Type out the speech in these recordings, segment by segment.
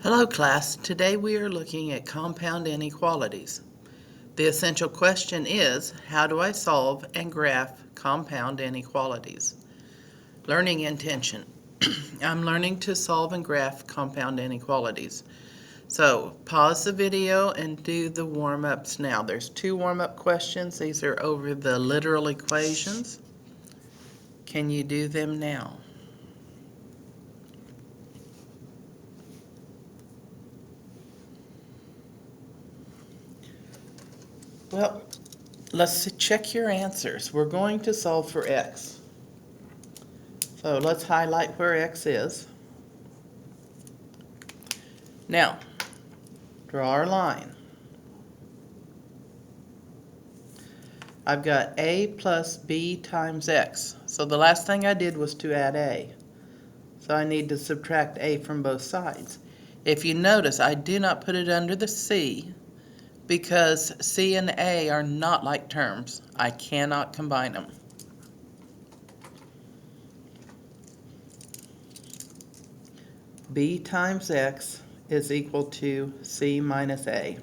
Hello class, today we are looking at compound inequalities. The essential question is, how do I solve and graph compound inequalities? Learning intention. I'm learning to solve and graph compound inequalities. So pause the video and do the warm-ups now. There's two warm-up questions. These are over the literal equations. Can you do them now? Well, let's check your answers. We're going to solve for x. So let's highlight where x is. Now, draw our line. I've got a plus b times x. So the last thing I did was to add a. So I need to subtract a from both sides. If you notice, I do not put it under the c because c and a are not like terms. I cannot combine them. B times x is equal to c minus a.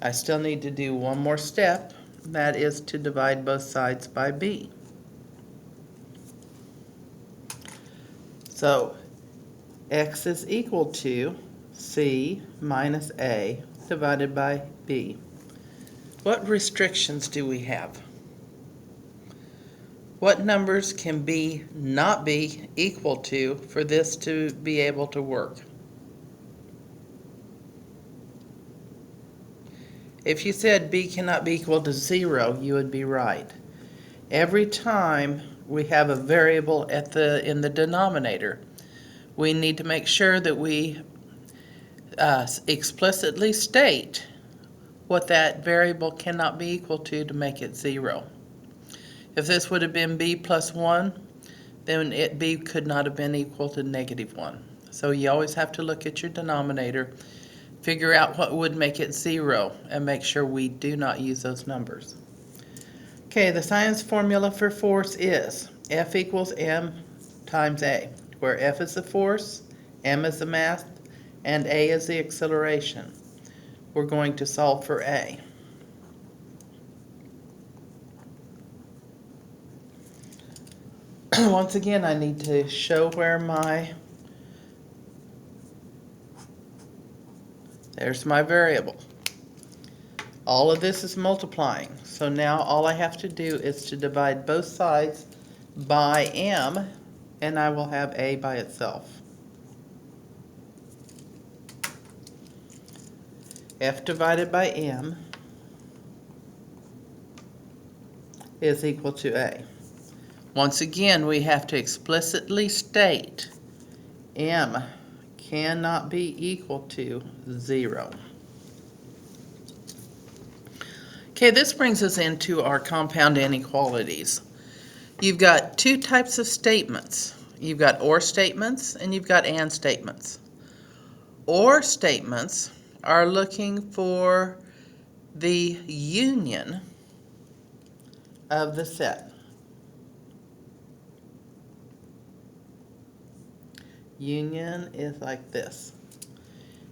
I still need to do one more step, that is to divide both sides by b. So x is equal to c minus a divided by b. What restrictions do we have? What numbers can b not be equal to for this to be able to work? If you said b cannot be equal to 0, you would be right. Every time we have a variable in the denominator, we need to make sure that we explicitly state what that variable cannot be equal to make it 0. If this would have been b plus 1, then b could not have been equal to -1. So you always have to look at your denominator, figure out what would make it 0, and make sure we do not use those numbers. Okay, the science formula for force is F equals m times a, where F is the force, m is the mass, and a is the acceleration. We're going to solve for a. Once again, I need to show where there's my variable. All of this is multiplying, so now all I have to do is to divide both sides by m, and I will have a by itself. F divided by m is equal to a. Once again, we have to explicitly state m cannot be equal to 0. Okay, this brings us into our compound inequalities. You've got two types of statements. You've got or statements and you've got and statements. Or statements are looking for the union of the set. Union is like this.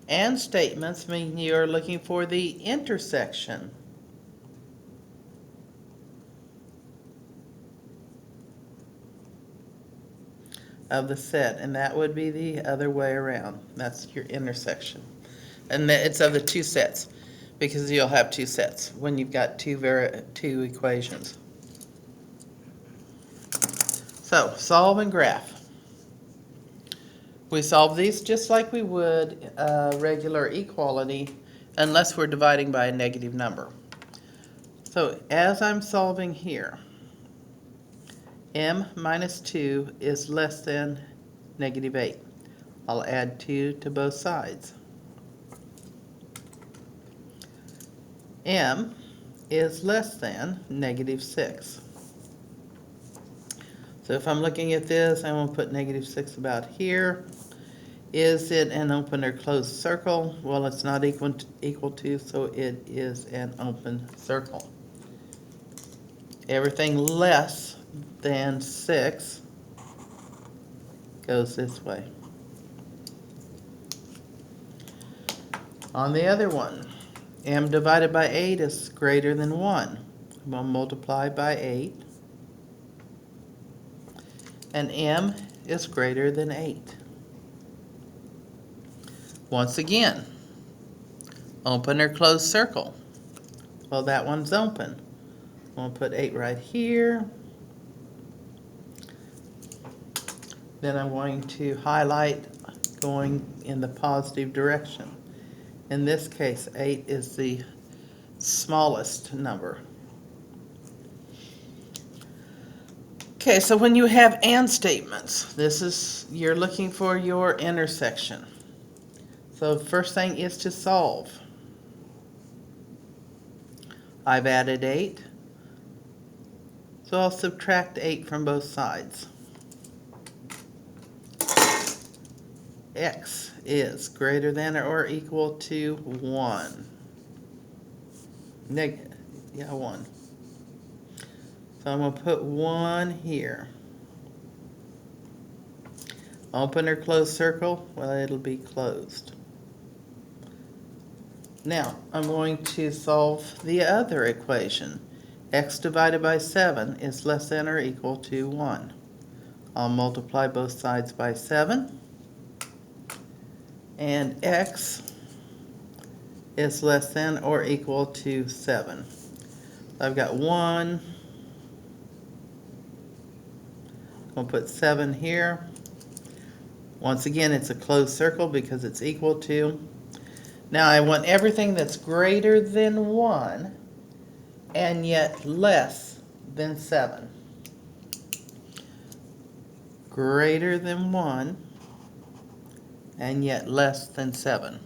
And statements mean you're looking for the intersection of the set, and that would be the other way around. That's your intersection. And it's of the two sets, because you'll have two sets when you've got two equations. So, solve and graph. We solve these just like we would a regular equality, unless we're dividing by a negative number. So, as I'm solving here, m minus 2 is less than -8. I'll add 2 to both sides. M is less than -6. So if I'm looking at this, I'm going to put -6 about here. Is it an open or closed circle? Well, it's not equal to, so it is an open circle. Everything less than 6 goes this way. On the other one, m divided by 8 is greater than 1. I'm going to multiply by 8. And m is greater than 8. Once again, open or close circle. Well, that one's open. I'm going to put 8 right here. Then I'm going to highlight going in the positive direction. In this case, 8 is the smallest number. Okay, so when you have and statements, you're looking for your intersection. So the first thing is to solve. I've added 8, so I'll subtract 8 from both sides. X is greater than or equal to 1. 1. So I'm going to put 1 here. Open or close circle? Well, it'll be closed. Now, I'm going to solve the other equation. X divided by 7 is less than or equal to 1. I'll multiply both sides by 7. And X is less than or equal to 7. I've got 1. I'm going to put 7 here. Once again, it's a closed circle because it's equal to. Now I want everything that's greater than 1 and yet less than 7. Greater than 1 and yet less than 7.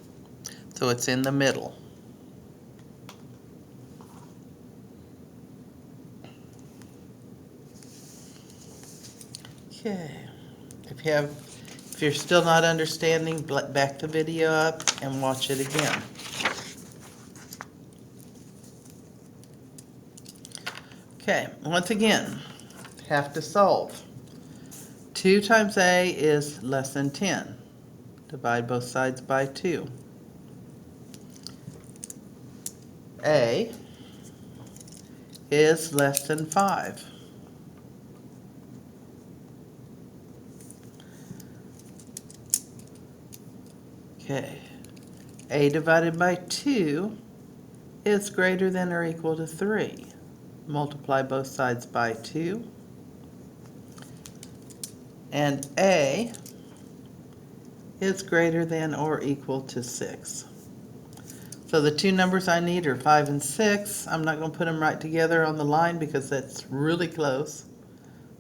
So it's in the middle. Okay. If you're still not understanding, back the video up and watch it again. Okay, once again, have to solve. 2 times a is less than 10. Divide both sides by 2. A is less than 5. Okay, a divided by 2 is greater than or equal to 3. Multiply both sides by 2. And a is greater than or equal to 6. So the two numbers I need are 5 and 6. I'm not going to put them right together on the line because that's really close.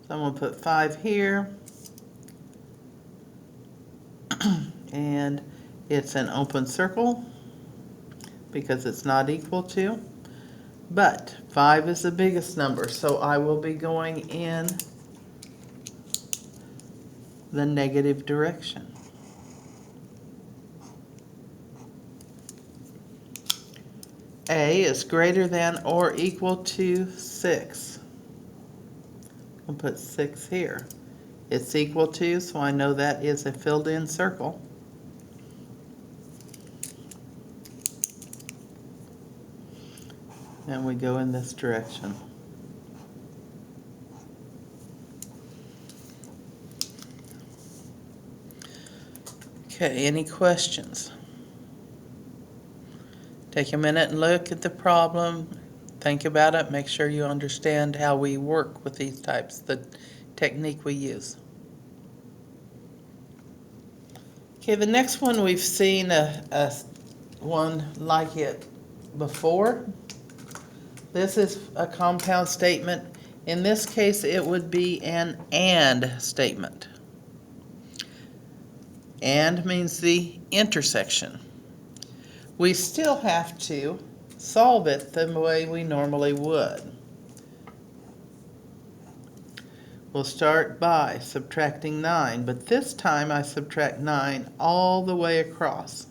So I'm going to put 5 here. And it's an open circle because it's not equal to. But 5 is the biggest number, so I will be going in the negative direction. A is greater than or equal to 6. I'll put 6 here. It's equal to, so I know that is a filled in circle. And we go in this direction. Okay, any questions? Take a minute and look at the problem, think about it, make sure you understand how we work with these types, the technique we use. Okay, the next one we've seen one like it before. This is a compound statement. In this case, it would be an and statement. And means the intersection. We still have to solve it the way we normally would. We'll start by subtracting 9, but this time I subtract 9 all the way across.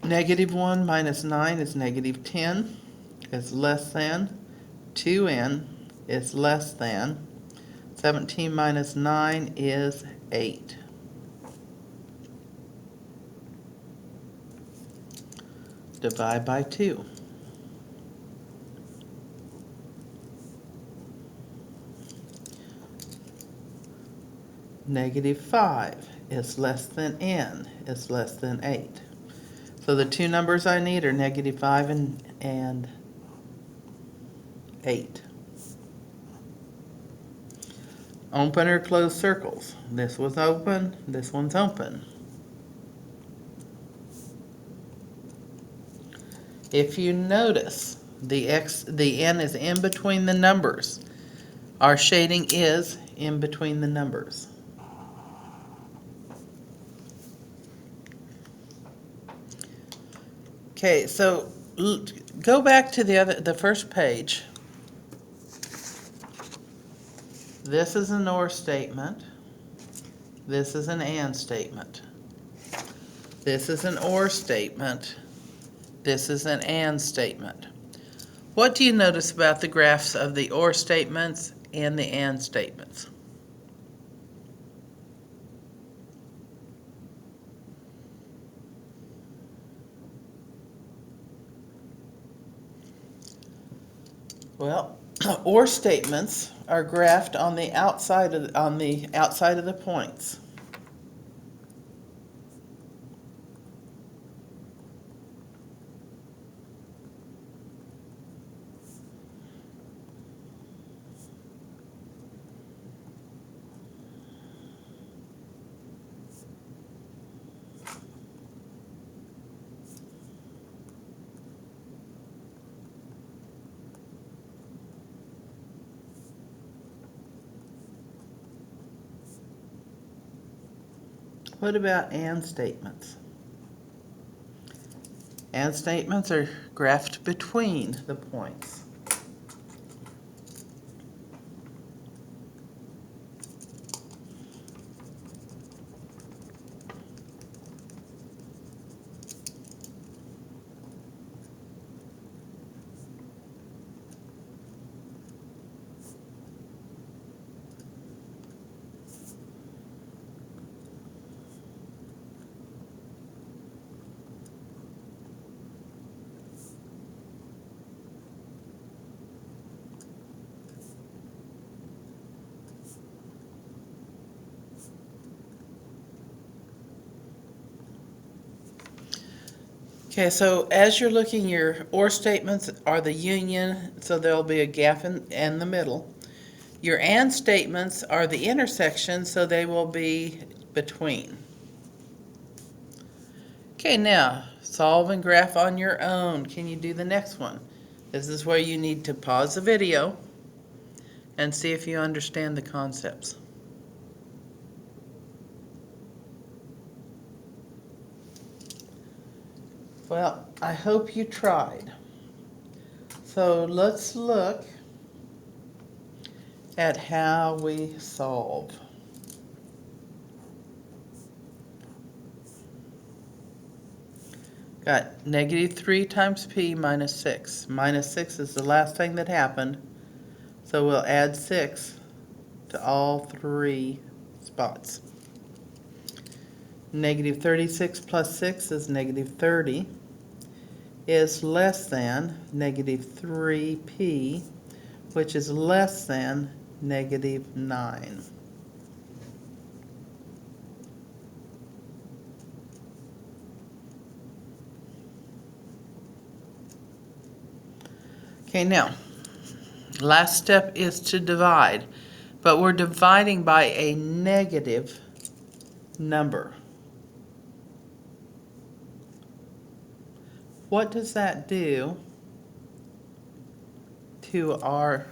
Negative 1 minus 9 is negative 10, is less than. 2n is less than. 17 minus 9 is 8. Divide by 2. Negative 5 is less than n is less than 8. So the two numbers I need are negative 5 and 8. Open or close circles. This was open, this one's open. If you notice, the n is in between the numbers. Our shading is in between the numbers. Okay, so go back to the first page. This is an or statement. This is an and statement. This is an or statement. This is an and statement. What do you notice about the graphs of the or statements and the and statements? Well, or statements are graphed on the outside of the points. What about and statements? And statements are graphed between the points. Okay, so as you're looking, your or statements are the union, so there'll be a gap in the middle. Your and statements are the intersection, so they will be between. Okay, now solve and graph on your own. Can you do the next one? This is where you need to pause the video and see if you understand the concepts. Well, I hope you tried. So let's look at how we solve. Got negative 3 times p minus 6. Minus 6 is the last thing that happened, so we'll add 6 to all 3 spots. Negative 36 plus 6 is negative 30, is less than negative 3p, which is less than negative 9. Okay, now, last step is to divide, but we're dividing by a negative number. What does that do to our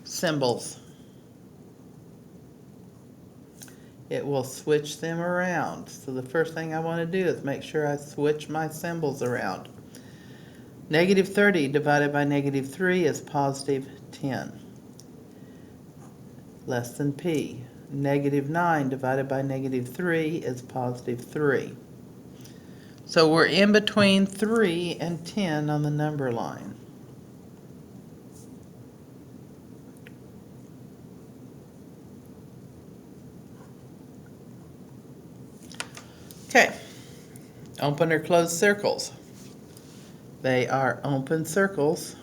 symbols? It will switch them around. So the first thing I want to do is make sure I switch my symbols around. Negative 30 divided by negative 3 is positive 10. Less than p. Negative 9 divided by negative 3 is positive 3. So we're in between 3 and 10 on the number line. Okay, open or closed circles. They are open circles,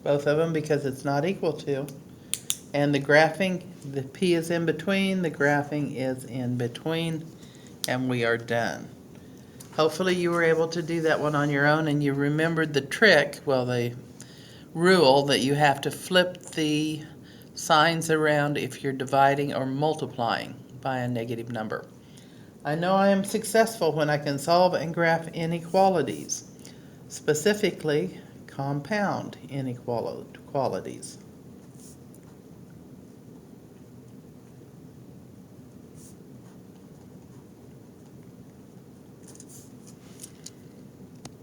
both of them, because it's not equal to. And the graphing, the P is in between, the graphing is in between, and we are done. Hopefully you were able to do that one on your own and you remembered the trick, well, the rule that you have to flip the signs around if you're dividing or multiplying by a negative number. I know I am successful when I can solve and graph inequalities, specifically compound inequalities.